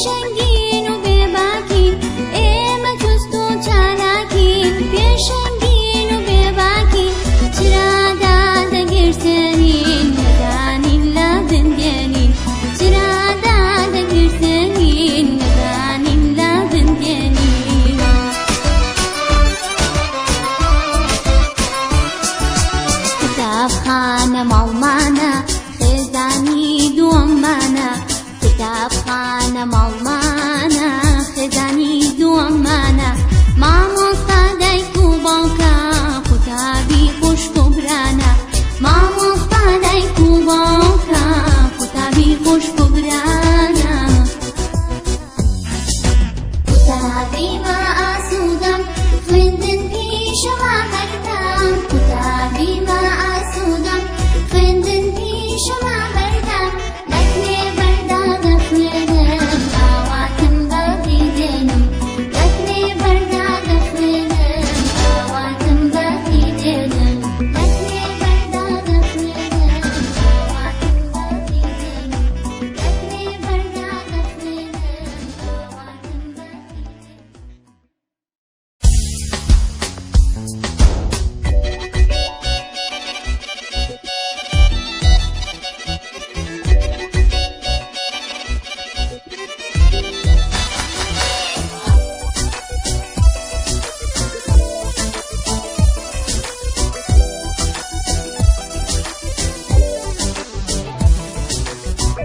بێشەنگین و بێباکین ئێمە جوست و چالاکین بێشەنگین و بێباکین چرادا دەگرتنین نەدانین لە بنگێنین چرادا دەگرتنین نەدانین لە بنگێنین کتابخانە ماڵمانە خێزانی دووەممانە کتابخانە ماڵمانە خێزانی دووەممانە مامۆستا دایک و باوکە قوتابی خوشک و برانە مامۆستا دایک و باوکە قوتابی خوشک و برانە قوتابیمە ئاسوودەم خوێندن پیشەما هەردەم قوتابیمە ئاسوودەم خوێندن پیشەما هەردەم لەکوێ بەردا دەخوێنم ئاواتم بەفی دێنم لەکوێ بەردا دەخوێنم ئاواتم بەفی دێنم لەکوێ بەردا دەخوێنم ئاواتم بەفی دێنم لەکوێ بەردا دەخوێنم ئاواتم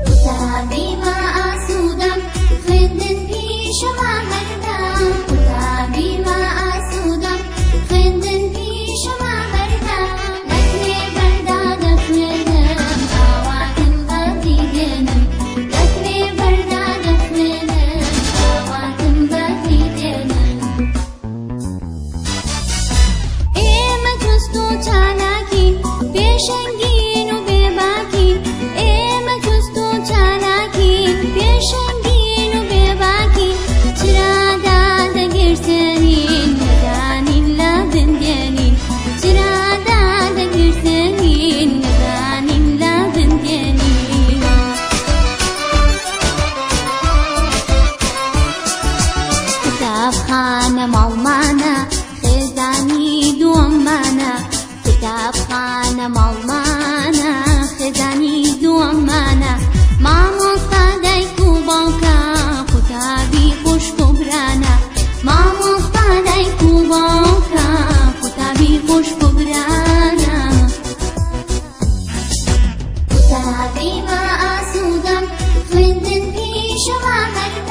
قوتابیمە ئاسوودەم خوێندن پیشەما هەردەم قوتابیمە ئاسوودەم خوێندن پیشەما هەردەم لەکوێ بەردا دەخوێنم ئاواتم بەفی دێنم لەکوێ بەردا دەخوێنم ئاواتم بەفی دێنم ئێمە جوست و چالاکین بێشەنگین و بێباکین ئێمە جوست و چالاکین بێشەنگین و بێباکین چرادا دەگرتنین نەدانین لە بنگێنین چرادا دەگرتنین نەدانین لە بنگێنین کتابخانە ماڵمانە خێزانی دووەممانە کتابخانە ماڵمانە خێزانی دووەممانە مامۆستا دایک و باوکە قوتابی خوشک و برانە مامۆستا دایک و باوکە قوتابی خوشک و برانە قوتابیمە ئاسوودەم خوێندن پیشەما هەردەم